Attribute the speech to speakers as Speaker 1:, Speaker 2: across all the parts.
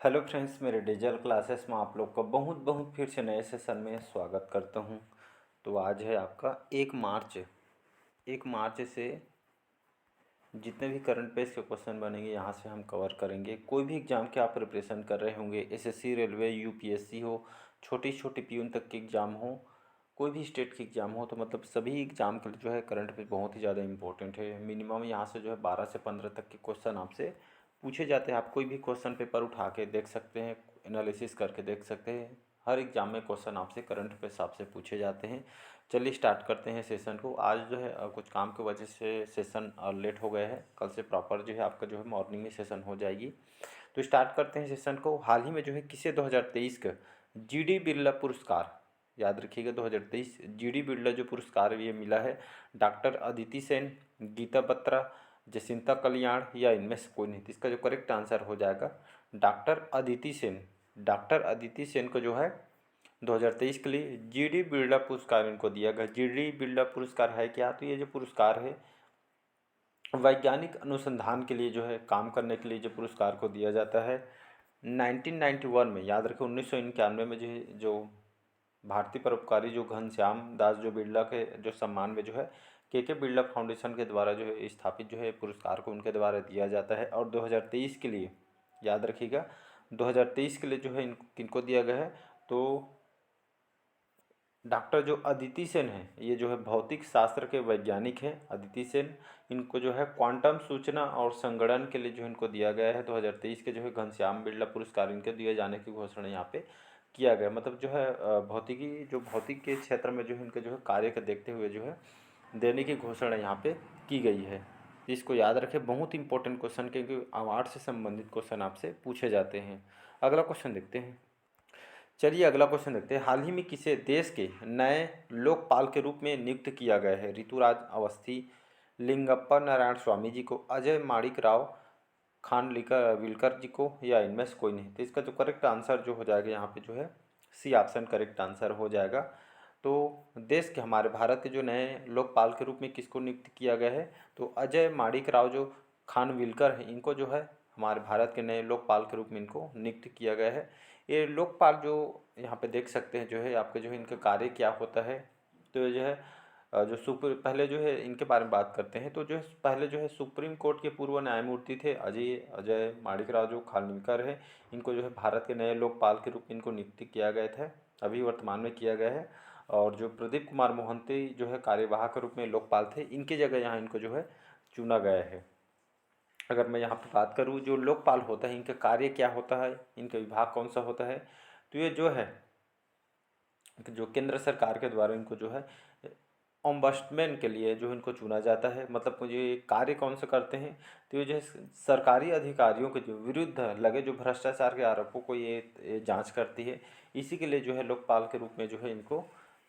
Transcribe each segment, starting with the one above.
Speaker 1: Hello friends, मेरे digital classes में आप लोग का बहुत बहुत फिर से नए सेशन में स्वागत करता हूं। तो आज है आपका 1 मार्च। 1 मार्च से जितने भी करंट अफेयर्स के क्वेश्चन बनेंगे यहाँ से हम कवर करेंगे। कोई भी एग्ज़ाम के आप प्रिपरेशन कर रहे होंगे, एसएससी, रेलवे, यूपीएससी हो, छोटी छोटी पीयून तक के एग्ज़ाम हो, कोई भी स्टेट की एग्ज़ाम हो, तो मतलब सभी एग्ज़ाम के लिए जो है करंट अफेयर बहुत ही ज़्यादा इंपॉर्टेंट है। मिनिमम यहाँ से जो है 12 से 15 तक के क्वेश्चन आपसे पूछे जाते हैं। आप कोई भी क्वेश्चन पेपर उठा के देख सकते हैं, एनालिसिस करके देख सकते हैं। हर एग्ज़ाम में क्वेश्चन आपसे करंट अफेयर्स आपसे पूछे जाते हैं। चलिए स्टार्ट करते हैं सेशन को। आज जो है कुछ काम की वजह से सेशन लेट हो गया है। कल से प्रॉपर जो है आपका जो है मॉर्निंग में सेशन हो जाएगी। तो स्टार्ट करते हैं सेशन को। हाल ही में जो है किसे 2023 का जीडी बिरला पुरस्कार, याद रखिएगा 2023 जीडी बिरला जो पुरस्कार ये मिला है, डॉक्टर अदिति सेन, गीता बत्रा, जसिंता कल्याण या इनमें से कोई नहीं। तो इसका जो करेक्ट आंसर हो जाएगा डॉक्टर अदिति सेन। डॉक्टर अदिति सेन को जो है 2023 के लिए जीडी बिरला पुरस्कार इनको दिया गया। जीडी बिरला पुरस्कार है क्या? तो ये जो पुरस्कार है वैज्ञानिक अनुसंधान के लिए जो है काम करने के लिए जो पुरस्कार को दिया जाता है। 1991 में, याद रखें 1991 में जो भारतीय परोपकारी जो घनश्याम दास जो बिरला के जो सम्मान में जो है के बिरला फाउंडेशन के द्वारा जो है स्थापित जो है पुरस्कार को उनके द्वारा दिया जाता है। और 2023 के लिए याद रखिएगा 2023 के लिए जो है किनको दिया गया है, तो डॉक्टर जो अदिति सेन है, ये जो है भौतिक शास्त्र के वैज्ञानिक हैं अदिति सेन। इनको जो है क्वांटम सूचना और संगणन के लिए जो इनको दिया गया है 2023 के जो है घनश्याम बिरला पुरस्कार इनके दिए जाने की घोषणा यहाँ पे किया गया। मतलब जो है भौतिक के क्षेत्र में जो है इनके जो है कार्य को देखते हुए जो है देने की घोषणा यहाँ पे की गई है। इसको याद रखें, बहुत इंपॉर्टेंट क्वेश्चन, क्योंकि अवार्ड से संबंधित क्वेश्चन आपसे पूछे जाते हैं। अगला क्वेश्चन देखते हैं। चलिए अगला क्वेश्चन देखते हैं। हाल ही में किसे देश के नए लोकपाल के रूप में नियुक्त किया गया है? ऋतुराज अवस्थी, लिंगप्पा नारायण स्वामी जी को, अजय माणिक राव, खान विलकर जी को, या इनमें से कोई नहीं। तो इसका जो करेक्ट आंसर जो हो जाएगा यहाँ पे जो है सी ऑप्शन करेक्ट आंसर हो जाएगा। तो देश के हमारे भारत के जो नए लोकपाल के रूप में किसको नियुक्त किया गया है? तो अजय माणिक राव जो खानविलकर हैं, इनको जो है हमारे भारत के नए लोकपाल के रूप में इनको नियुक्त किया गया है। ये लोकपाल जो यहाँ पे देख सकते हैं जो है आपके जो है इनका कार्य क्या होता है। तो ये जो है जो पहले जो है इनके बारे में बात करते हैं। तो जो है पहले जो है सुप्रीम कोर्ट के पूर्व न्यायमूर्ति थे अजय अजय माणिक राव जो खानविलकर है, इनको जो है भारत के नए लोकपाल के रूप में इनको नियुक्त किया गया था, अभी वर्तमान में किया गया है। और जो प्रदीप कुमार मोहंती जो है कार्यवाहक के रूप में लोकपाल थे, इनकी जगह यहाँ इनको जो है चुना गया है। अगर मैं यहाँ पे बात करूँ जो लोकपाल होता है, इनका कार्य क्या होता है, इनका विभाग कौन सा होता है, तो ये जो है जो केंद्र सरकार के द्वारा इनको जो है ओम्बड्समैन के लिए जो इनको चुना जाता है। मतलब मुझे ये कार्य कौन सा करते हैं, तो ये जो है सरकारी अधिकारियों के जो विरुद्ध लगे जो भ्रष्टाचार के आरोपों को ये जांच करती है। इसी के लिए जो है लोकपाल के रूप में जो है इनको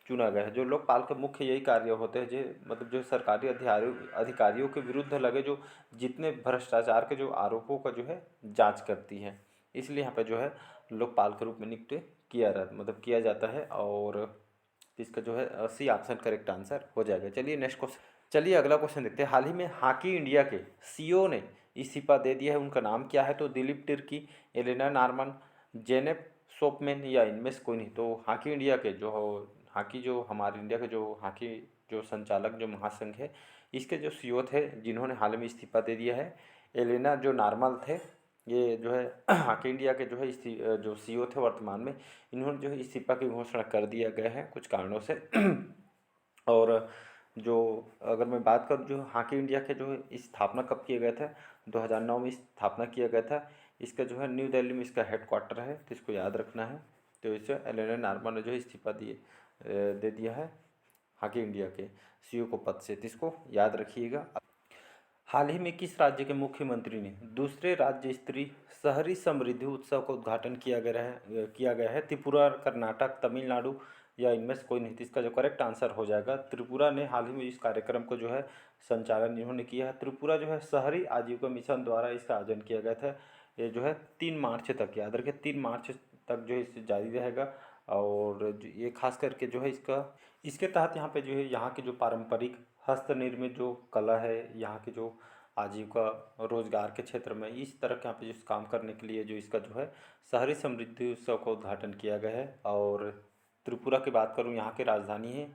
Speaker 1: चुना गया है। जो लोकपाल का मुख्य यही कार्य होते हैं, जो मतलब जो सरकारी अधिकारियों के विरुद्ध लगे जो जितने भ्रष्टाचार के जो आरोपों का जो है जांच करती है। इसलिए यहाँ पे जो है लोकपाल के रूप में नियुक्त किया जाता है। और इसका जो है सी ऑप्शन करेक्ट आंसर हो जाएगा। चलिए नेक्स्ट क्वेश्चन, चलिए अगला क्वेश्चन देखते हैं। हाल ही में हॉकी इंडिया के सीईओ ने इस्तीफा दे दिया है, उनका नाम क्या है? तो दिलीप तिर्की, एलेना नारमन, जेनेप सोपमैन, या इनमें से कोई नहीं। तो हॉकी इंडिया के जो हॉकी जो हमारे इंडिया के जो हॉकी जो संचालक जो महासंघ है, इसके जो सीईओ थे जिन्होंने हाल में इस्तीफा दे दिया है, एलेना जो नार्मल थे, ये जो है हॉकी इंडिया के जो है जो सीईओ थे वर्तमान में, इन्होंने जो है इस्तीफा की घोषणा कर दिया गया है कुछ कारणों से। और जो अगर मैं बात करूँ जो हॉकी इंडिया के जो है स्थापना कब किया गया था, 2009 में स्थापना किया गया था। इसका जो है न्यू दिल्ली में इसका हेडक्वार्टर है, तो इसको याद रखना है। तो इसे एलेना नार्मन ने जो है इस्तीफा दे दिया है हॉकी इंडिया के सीईओ को पद से, तो इसको याद रखिएगा। हाल ही में किस राज्य के मुख्यमंत्री ने दूसरे राज्य स्तरीय शहरी समृद्धि उत्सव का उद्घाटन किया गया है? त्रिपुरा, कर्नाटक, तमिलनाडु, या इनमें से कोई नहीं। तो इसका जो करेक्ट आंसर हो जाएगा त्रिपुरा ने हाल ही में इस कार्यक्रम को जो है संचालन इन्होंने किया है। त्रिपुरा जो है शहरी आजीविका मिशन द्वारा इसका आयोजन किया गया था। ये जो है 3 मार्च तक, याद रखें 3 मार्च तक जो है इसे जारी रहेगा। और ये खास करके जो है इसके तहत यहाँ पे जो है यहाँ की जो पारंपरिक हस्त निर्मित जो कला है, यहाँ के जो आजीविका रोजगार के क्षेत्र में इस तरह के यहाँ पे जो काम करने के लिए जो इसका जो है शहरी समृद्धि उत्सव का उद्घाटन किया गया है। और त्रिपुरा की बात करूँ, यहाँ की राजधानी है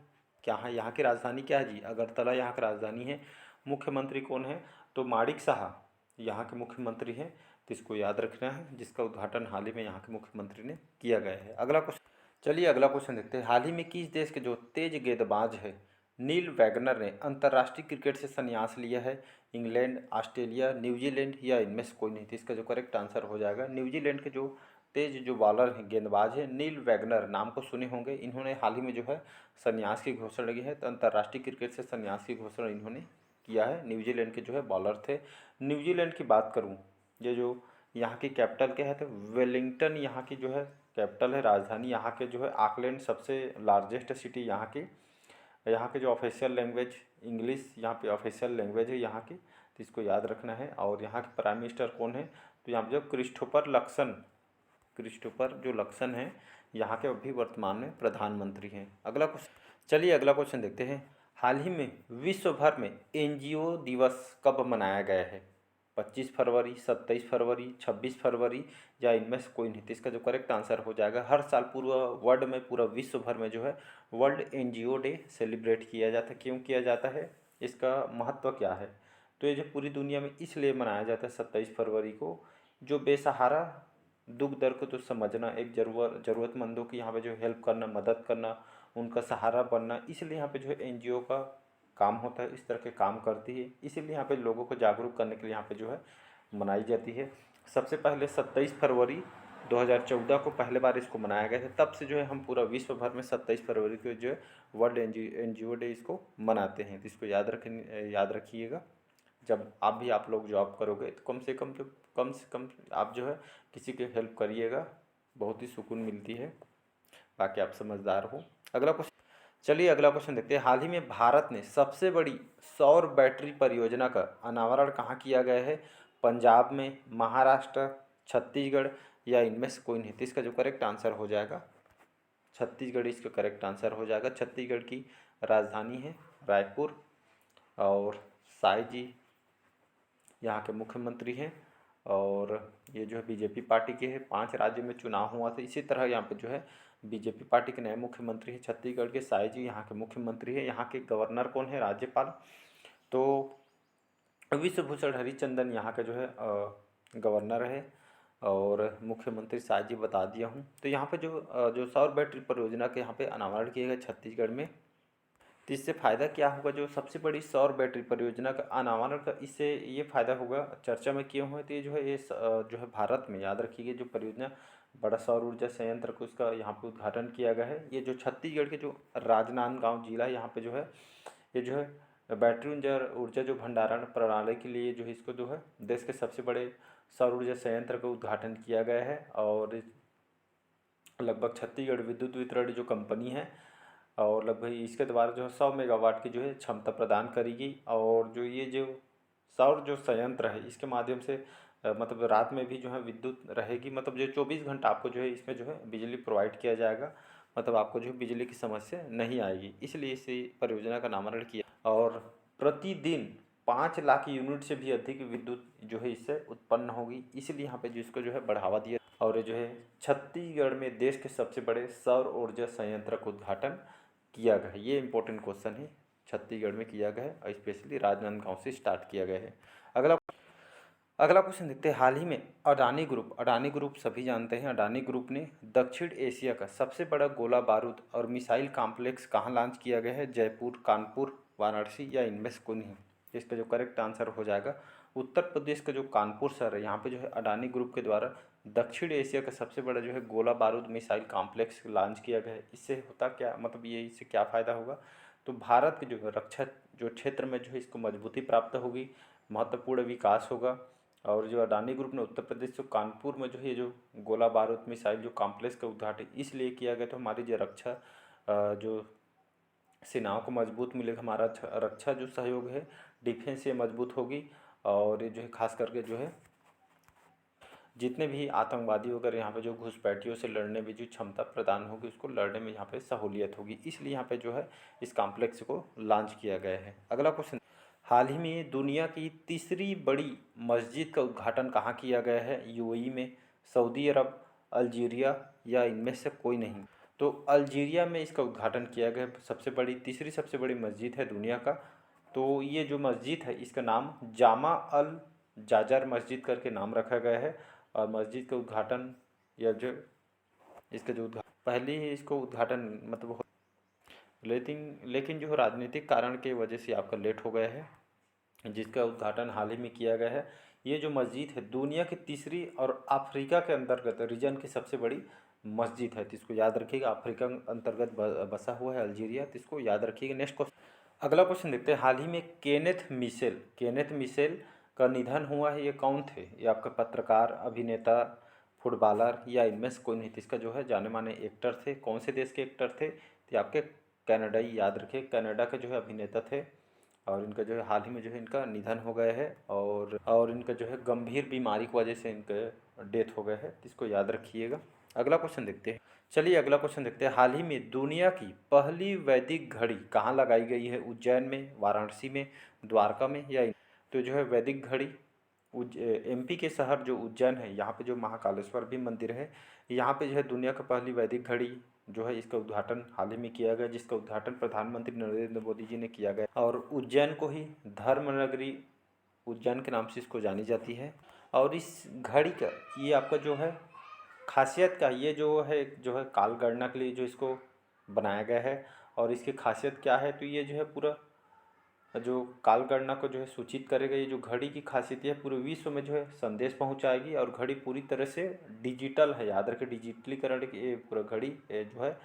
Speaker 1: क्या है, यहाँ की राजधानी क्या है जी, अगरतला यहाँ की राजधानी है। मुख्यमंत्री कौन है, तो माणिक साहा यहाँ के मुख्यमंत्री हैं। तो इसको याद रखना है, जिसका उद्घाटन हाल ही में यहाँ के मुख्यमंत्री ने किया गया है। अगला क्वेश्चन, चलिए अगला क्वेश्चन देखते हैं। हाल ही में किस देश के जो तेज गेंदबाज है नील वैगनर ने अंतर्राष्ट्रीय क्रिकेट से संन्यास लिया है? इंग्लैंड, ऑस्ट्रेलिया, न्यूजीलैंड या इनमें से कोई नहीं? तो इसका जो करेक्ट आंसर हो जाएगा न्यूजीलैंड के जो तेज जो बॉलर हैं, गेंदबाज हैं, नील वैगनर, नाम को सुने होंगे। इन्होंने हाल ही में जो है संन्यास की घोषणा की है। तो अंतर्राष्ट्रीय क्रिकेट से संन्यास की घोषणा इन्होंने किया है। न्यूजीलैंड के जो है बॉलर थे। न्यूजीलैंड की बात करूँ, ये जो यहाँ की कैपिटल क्या है, तो वेलिंगटन यहाँ की जो है कैपिटल है, राजधानी। यहाँ के जो है ऑकलैंड सबसे लार्जेस्ट सिटी यहाँ की। यहाँ के जो ऑफिशियल लैंग्वेज इंग्लिश यहाँ पे ऑफिशियल लैंग्वेज है यहाँ की, तो इसको याद रखना है। और यहाँ के प्राइम मिनिस्टर कौन है, तो यहाँ पे जो क्रिस्टोफर जो लक्सन है यहाँ के अभी वर्तमान में प्रधानमंत्री हैं। अगला क्वेश्चन, चलिए अगला क्वेश्चन देखते हैं। हाल ही में विश्व भर में एनजीओ दिवस कब मनाया गया है? 25 फरवरी, 27 फरवरी, 26 फरवरी या इनमें से कोई नहीं? तो इसका जो करेक्ट आंसर हो जाएगा, हर साल पूरा वर्ल्ड में, पूरा विश्व भर में जो है वर्ल्ड एनजीओ डे सेलिब्रेट किया जाता है। क्यों किया जाता है, इसका महत्व क्या है? तो ये जो पूरी दुनिया में इसलिए मनाया जाता है 27 फरवरी को, जो बेसहारा दुख दर्द को तो समझना, एक ज़रूरतमंदों की यहाँ पे जो हेल्प करना, मदद करना, उनका सहारा बनना, इसलिए यहाँ पे जो है एनजीओ का काम होता है, इस तरह के काम करती है। इसीलिए यहाँ पे लोगों को जागरूक करने के लिए यहाँ पे जो है मनाई जाती है। सबसे पहले 27 फरवरी 2014 को पहले बार इसको मनाया गया था। तब से जो है हम पूरा विश्व भर में 27 फरवरी को जो है वर्ल्ड एनजीओ डे इसको मनाते हैं। तो इसको याद रखिएगा। जब आप लोग जॉब करोगे तो कम से कम आप जो है किसी की हेल्प करिएगा, बहुत ही सुकून मिलती है। बाकी आप समझदार हो। अगला क्वेश्चन, चलिए अगला क्वेश्चन देखते हैं। हाल ही में भारत ने सबसे बड़ी सौर बैटरी परियोजना का अनावरण कहाँ किया गया है? पंजाब में, महाराष्ट्र, छत्तीसगढ़ या इनमें से कोई नहीं? तो इसका जो करेक्ट आंसर हो जाएगा छत्तीसगढ़, इसका करेक्ट आंसर हो जाएगा। छत्तीसगढ़ की राजधानी है रायपुर। और साई जी यहाँ के मुख्यमंत्री हैं। और ये जो है बीजेपी पार्टी के हैं। 5 राज्यों में चुनाव हुआ था। इसी तरह यहाँ पे जो है बीजेपी पार्टी के नए मुख्यमंत्री हैं छत्तीसगढ़ के, साई जी यहाँ के मुख्यमंत्री हैं। यहाँ के गवर्नर कौन है, राज्यपाल। तो विश्वभूषण हरिचंदन यहाँ का जो है गवर्नर है। और मुख्यमंत्री साई जी बता दिया हूँ। तो यहाँ पे जो सौर बैटरी परियोजना के यहाँ पे अनावरण किया गया छत्तीसगढ़ में। तो इससे फ़ायदा क्या होगा, जो सबसे बड़ी सौर बैटरी परियोजना का अनावरण का, इससे ये फ़ायदा होगा, चर्चा में किए हुए। तो ये जो है जो है भारत में, याद रखिए, जो परियोजना बड़ा सौर ऊर्जा संयंत्र को उसका यहाँ पे उद्घाटन किया गया है। ये जो छत्तीसगढ़ के जो राजनांदगांव जिला है, यहाँ पे जो है ये जो है बैटरी ऊर्जा जो भंडारण प्रणाली के लिए जो है इसको जो है देश के सबसे बड़े सौर ऊर्जा संयंत्र का उद्घाटन किया गया है। और लगभग छत्तीसगढ़ विद्युत वितरण जो कंपनी है, और लगभग इसके द्वारा जो है 100 मेगावाट की जो है क्षमता प्रदान करेगी। और जो ये जो सौर जो संयंत्र है, इसके माध्यम से मतलब रात में भी जो है विद्युत रहेगी। मतलब जो 24 घंटा आपको जो है इसमें जो है बिजली प्रोवाइड किया जाएगा। मतलब आपको जो है बिजली की समस्या नहीं आएगी। इसलिए इस परियोजना का नामकरण किया। और प्रतिदिन 5 लाख यूनिट से भी अधिक विद्युत जो है इससे उत्पन्न होगी। इसलिए यहाँ पे जिसको जो है बढ़ावा दिया। और ये जो है छत्तीसगढ़ में देश के सबसे बड़े सौर ऊर्जा संयंत्र का उद्घाटन किया गया है। ये इंपॉर्टेंट क्वेश्चन है, छत्तीसगढ़ में किया गया है और स्पेशली राजनांदगांव से स्टार्ट किया गया है। अगला क्वेश्चन देखते हैं। हाल ही में अडानी ग्रुप सभी जानते हैं, अडानी ग्रुप ने दक्षिण एशिया का सबसे बड़ा गोला बारूद और मिसाइल कॉम्प्लेक्स कहाँ लॉन्च किया गया है? जयपुर, कानपुर, वाराणसी या इनमें से कोई नहीं? इसका जो करेक्ट आंसर हो जाएगा उत्तर प्रदेश का जो कानपुर शहर है, यहाँ पे जो है अडानी ग्रुप के द्वारा दक्षिण एशिया का सबसे बड़ा जो है गोला बारूद मिसाइल कॉम्प्लेक्स लॉन्च किया गया है। इससे होता क्या, मतलब ये इससे क्या फ़ायदा होगा, तो भारत के जो है रक्षा जो क्षेत्र में जो है इसको मजबूती प्राप्त होगी, महत्वपूर्ण विकास होगा। और जो अडानी ग्रुप ने उत्तर प्रदेश जो कानपुर में जो है जो गोला बारूद मिसाइल जो कॉम्प्लेक्स का उद्घाटन इसलिए किया गया, तो हमारी जो रक्षा जो सेनाओं को मजबूत मिलेगा, हमारा रक्षा जो सहयोग है डिफेंस ये मजबूत होगी। और ये जो है खास करके जो है जितने भी आतंकवादी वगैरह यहाँ पे जो घुसपैठियों से लड़ने में जो क्षमता प्रदान होगी, उसको लड़ने में यहाँ पे सहूलियत होगी। इसलिए यहाँ पे जो है इस कॉम्प्लेक्स को लॉन्च किया गया है। अगला क्वेश्चन, हाल ही में दुनिया की तीसरी बड़ी मस्जिद का उद्घाटन कहाँ किया गया है? यूएई में, सऊदी अरब, अल्जीरिया या इनमें से कोई नहीं। तो अल्जीरिया में इसका उद्घाटन किया गया। तीसरी सबसे बड़ी मस्जिद है दुनिया का। तो ये जो मस्जिद है इसका नाम जामा अल जाजर मस्जिद करके नाम रखा गया है। और मस्जिद का उद्घाटन या जो इसका जो उद्घाटन पहले ही इसको उद्घाटन मतलब लेकिन जो राजनीतिक कारण की वजह से आपका लेट हो गया है, जिसका उद्घाटन हाल ही में किया गया है। ये जो मस्जिद है दुनिया की तीसरी और अफ्रीका के अंतर्गत रीजन की सबसे बड़ी मस्जिद है। तो इसको याद रखिएगा, अफ्रीका अंतर्गत बसा हुआ है अल्जीरिया। तो इसको याद रखिएगा। नेक्स्ट क्वेश्चन, अगला क्वेश्चन देखते हैं। हाल ही में केनेथ मिशेल का निधन हुआ है। ये कौन थे? ये आपका पत्रकार, अभिनेता, फुटबॉलर या इनमें से कोई नहीं। तो इसका जो है जाने माने एक्टर थे। कौन से देश के एक्टर थे? तो आपके कनाडाई, याद रखिए कनाडा के जो है अभिनेता थे। और इनका जो है हाल ही में जो है इनका निधन हो गया है। और इनका जो है गंभीर बीमारी की वजह से इनका डेथ हो गया है। तो इसको याद रखिएगा। अगला क्वेश्चन देखते हैं। चलिए अगला क्वेश्चन देखते हैं। हाल ही में दुनिया की पहली वैदिक घड़ी कहाँ लगाई गई है? उज्जैन में, वाराणसी में, द्वारका में या तो जो है वैदिक घड़ी एमपी के शहर जो उज्जैन है, यहाँ पे जो महाकालेश्वर भी मंदिर है, यहाँ पे जो है दुनिया का पहली वैदिक घड़ी जो है इसका उद्घाटन हाल ही में किया गया, जिसका उद्घाटन प्रधानमंत्री नरेंद्र मोदी जी ने किया गया। और उज्जैन को ही धर्म नगरी उज्जैन के नाम से इसको जानी जाती है। और इस घड़ी का ये आपका जो है खासियत का, ये जो है काल गणना के लिए जो इसको बनाया गया है। और इसकी खासियत क्या है? तो ये जो है पूरा जो काल गणना को जो है सूचित करेगा। ये जो घड़ी की खासियत है पूरे विश्व में जो है संदेश पहुंचाएगी। और घड़ी पूरी तरह से डिजिटल है, याद रखें डिजिटलीकरण की ये पूरा घड़ी जो है।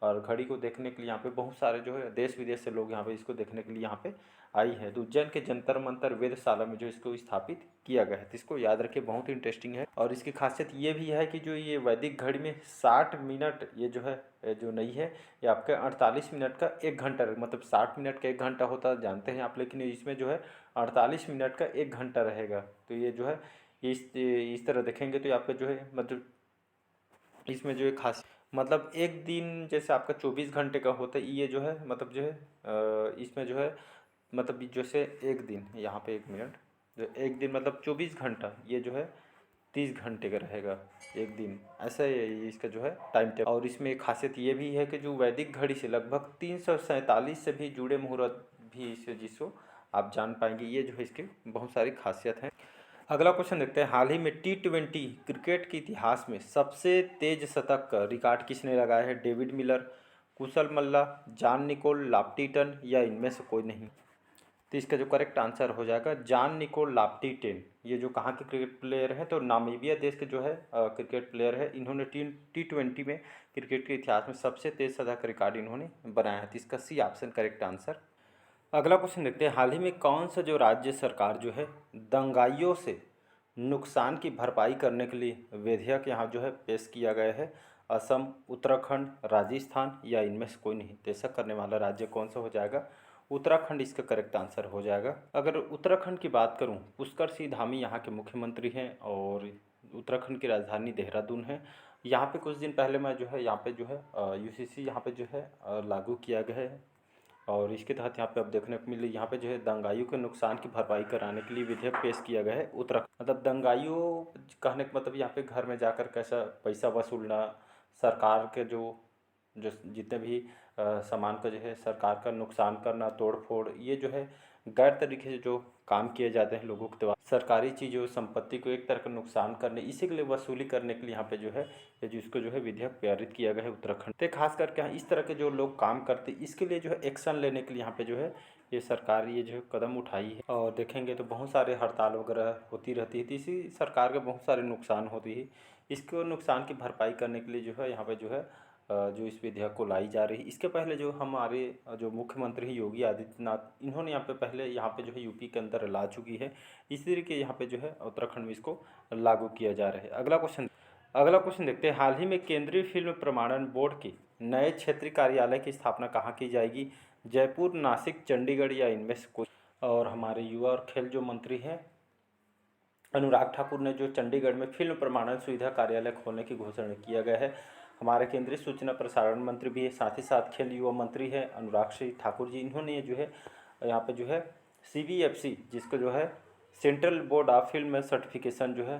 Speaker 1: और घड़ी को देखने के लिए यहाँ पे बहुत सारे जो है देश विदेश से लोग यहाँ पे इसको देखने के लिए यहाँ पे आई है। तो उज्जैन के जंतर मंतर वेधशाला में जो इसको स्थापित किया गया है। तो इसको याद रखिए, बहुत इंटरेस्टिंग है। और इसकी खासियत ये भी है कि जो ये वैदिक घड़ी में 60 मिनट ये जो है जो नहीं है, ये आपके 48 मिनट का 1 घंटा, मतलब 60 मिनट का 1 घंटा होता है जानते हैं आप, लेकिन इसमें जो है 48 मिनट का 1 घंटा रहेगा। तो ये जो है इस तरह देखेंगे तो आपका जो है मतलब इसमें जो है खास मतलब एक दिन जैसे आपका 24 घंटे का होता है, ये जो है मतलब जो है इसमें जो है मतलब जैसे एक दिन, यहाँ पे 1 मिनट, जो एक दिन मतलब 24 घंटा, ये जो है 30 घंटे का रहेगा एक दिन। ऐसा ही इसका जो है टाइम टेबल। और इसमें एक खासियत ये भी है कि जो वैदिक घड़ी से लगभग 347 से भी जुड़े मुहूर्त भी इसे जिसको आप जान पाएंगे। ये जो है इसकी बहुत सारी खासियत है। अगला क्वेश्चन देखते हैं। हाल ही में T20 क्रिकेट के इतिहास में सबसे तेज शतक का रिकॉर्ड किसने लगाया है? डेविड मिलर, कुशल मल्ला, जॉन निकोल लाप्टीटन या इनमें से कोई नहीं। तो इसका जो करेक्ट आंसर हो जाएगा जॉन निकोल लाप्टीटेन। ये जो कहाँ के क्रिकेट प्लेयर हैं? तो नामीबिया देश के जो है क्रिकेट प्लेयर है। इन्होंने T20 में क्रिकेट के इतिहास में सबसे तेज शतक का रिकॉर्ड इन्होंने बनाया है। तो इसका सी ऑप्शन करेक्ट आंसर। अगला क्वेश्चन देखते हैं। हाल ही में कौन सा जो राज्य सरकार जो है दंगाइयों से नुकसान की भरपाई करने के लिए विधेयक यहाँ जो है पेश किया गया है? असम, उत्तराखंड, राजस्थान या इनमें से कोई नहीं। तो ऐसा करने वाला राज्य कौन सा हो जाएगा? उत्तराखंड इसका करेक्ट आंसर हो जाएगा। अगर उत्तराखंड की बात करूं, पुष्कर सिंह धामी यहाँ के मुख्यमंत्री हैं और उत्तराखंड की राजधानी देहरादून है। यहाँ पे कुछ दिन पहले मैं जो है यहाँ पे जो है यूसीसी यहाँ पे जो है लागू किया गया है। और इसके तहत यहाँ पे अब देखने को मिले, यहाँ पे जो है दंगाइयों के नुकसान की भरपाई कराने के लिए विधेयक पेश किया गया है उत्तराखंड। मतलब दंगाइयों कहने का मतलब यहाँ पे घर में जाकर कैसा पैसा वसूलना, सरकार के जो जो जितने भी सामान का जो है सरकार का नुकसान करना, तोड़ फोड़, ये जो है गैर तरीके से जो काम किए जाते हैं लोगों के द्वारा, सरकारी चीज़ों संपत्ति को एक तरह का नुकसान करने, इसी के लिए वसूली करने के लिए यहाँ पे जो है ये जिसको जो है विधेयक पारित किया गया है उत्तराखंड। तो खास करके यहाँ इस तरह के जो लोग काम करते हैं इसके लिए जो है एक्शन लेने के लिए यहाँ पे जो है ये सरकार ये जो है कदम उठाई है। और देखेंगे तो बहुत सारे हड़ताल वगैरह होती रहती है, तो इसी सरकार के बहुत सारे नुकसान होती है। इसको नुकसान की भरपाई करने के लिए जो है यहाँ पे जो है जो इस विधेयक को लाई जा रही है। इसके पहले जो हमारे जो मुख्यमंत्री योगी आदित्यनाथ, इन्होंने यहाँ पे पहले यहाँ पे जो है यूपी के अंदर ला चुकी है। इसी तरीके यहाँ पे जो है उत्तराखंड में इसको लागू किया जा रहा है। अगला क्वेश्चन देखते हैं। हाल ही में केंद्रीय फिल्म प्रमाणन बोर्ड के नए क्षेत्रीय कार्यालय की स्थापना कहाँ की जाएगी? जयपुर, नासिक, चंडीगढ़ या इनमें से कोई। और हमारे युवा और खेल जो मंत्री हैं अनुराग ठाकुर ने जो चंडीगढ़ में फिल्म प्रमाणन सुविधा कार्यालय खोलने की घोषणा किया गया है। हमारे केंद्रीय सूचना प्रसारण मंत्री भी है, साथ ही साथ खेल युवा मंत्री है अनुराग सिंह ठाकुर जी। इन्होंने जो है यहाँ पे जो है CBFC जिसको जो है central board of film certification जो है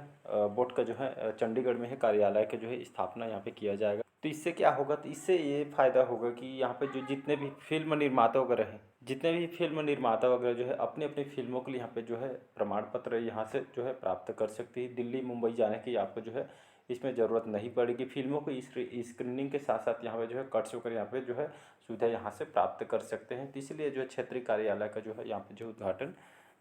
Speaker 1: बोर्ड का जो है चंडीगढ़ में है कार्यालय के जो है स्थापना यहाँ पे किया जाएगा। तो इससे क्या होगा, तो इससे ये फ़ायदा होगा कि यहाँ पे जो जितने भी फिल्म निर्माता वगैरह हैं, जितने भी फिल्म निर्माता वगैरह जो है अपनी अपनी फिल्मों के लिए यहाँ पे जो है प्रमाण पत्र यहाँ से जो है प्राप्त कर सकती है। दिल्ली मुंबई जाने की आपको जो है इसमें ज़रूरत नहीं पड़ेगी। फिल्मों को स्क्रीनिंग के साथ साथ यहाँ पे जो है कट्स होकर यहाँ पे जो है सुविधा यहाँ से प्राप्त कर सकते हैं। तो इसलिए जो है क्षेत्रीय कार्यालय का जो है यहाँ पे जो उद्घाटन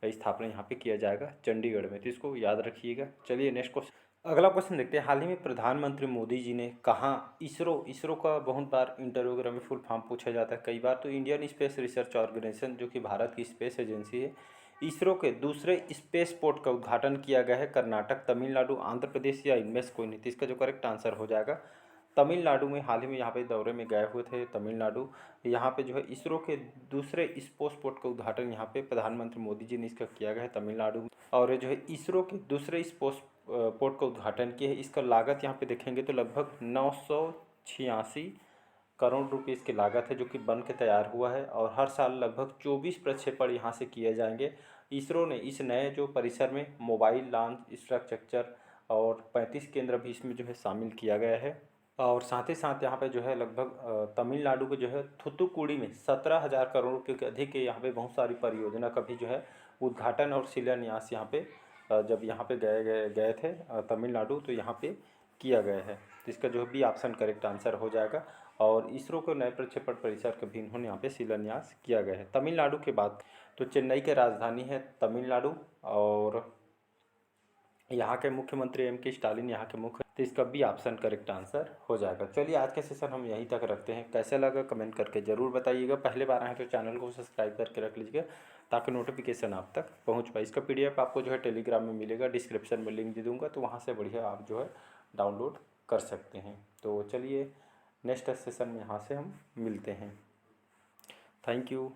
Speaker 1: स्थापना यहाँ पे किया जाएगा चंडीगढ़ में, तो इसको याद रखिएगा। चलिए नेक्स्ट क्वेश्चन, अगला क्वेश्चन देखते हैं। हाल ही में प्रधानमंत्री मोदी जी ने कहा, इसरो का बहुत बार इंटरव्यू वगैरह में फुल फॉर्म पूछा जाता है कई बार, तो इंडियन स्पेस रिसर्च ऑर्गेनाइजेशन जो कि भारत की स्पेस एजेंसी है, इसरो के दूसरे स्पेस पोर्ट का उद्घाटन किया गया है कर्नाटक, तमिलनाडु, आंध्र प्रदेश या इनमें से कोई नहीं। तो इसका जो करेक्ट आंसर हो जाएगा तमिलनाडु में। हाल ही में यहाँ पे दौरे में गए हुए थे तमिलनाडु। यहाँ पे जो है इसरो के दूसरे स्पेस पोर्ट का उद्घाटन यहाँ पे प्रधानमंत्री मोदी जी ने इसका किया गया है तमिलनाडु में। और जो है इसरो के दूसरे स्पेस पोर्ट का उद्घाटन किया है। इसका लागत यहाँ पे देखेंगे तो लगभग 986 करोड़ रुपये इसकी लागत है, जो कि बन के तैयार हुआ है। और हर साल लगभग 24 प्रक्षेपण यहाँ से किए जाएंगे। इसरो ने इस नए जो परिसर में मोबाइल लॉन्च इंफ्रास्ट्रक्चर और 35 केंद्र भी इसमें जो है शामिल किया गया है। और साथ ही साथ यहाँ पे जो है लगभग तमिलनाडु के जो है थूथुकुडी में 17,000 करोड़ रुपये के अधिक के यहाँ पे बहुत सारी परियोजना का भी जो है उद्घाटन और शिलान्यास यहाँ पे जब यहाँ पे गए थे तमिलनाडु, तो यहाँ पे किया गया है। तो इसका जो भी ऑप्शन करेक्ट आंसर हो जाएगा। और इसरो को नए प्रक्षेपण परिसर का भी इन्होंने यहाँ पे शिलान्यास किया गया है। तमिलनाडु के बाद तो चेन्नई की राजधानी है तमिलनाडु, और यहाँ के मुख्यमंत्री M.K. स्टालिन यहाँ के मुख्य, तो इसका भी ऑप्शन करेक्ट आंसर हो जाएगा। चलिए आज के सेशन हम यहीं तक रखते हैं। कैसा लगा कमेंट करके ज़रूर बताइएगा। पहले बार आए तो चैनल को सब्सक्राइब करके रख लीजिएगा ताकि नोटिफिकेशन आप तक पहुँच पाए। इसका PDF आपको जो है टेलीग्राम में मिलेगा, डिस्क्रिप्शन में लिंक दे दूँगा, तो वहाँ से बढ़िया आप जो है डाउनलोड कर सकते हैं। तो चलिए नेक्स्ट सेशन में यहाँ से हम मिलते हैं। Thank you.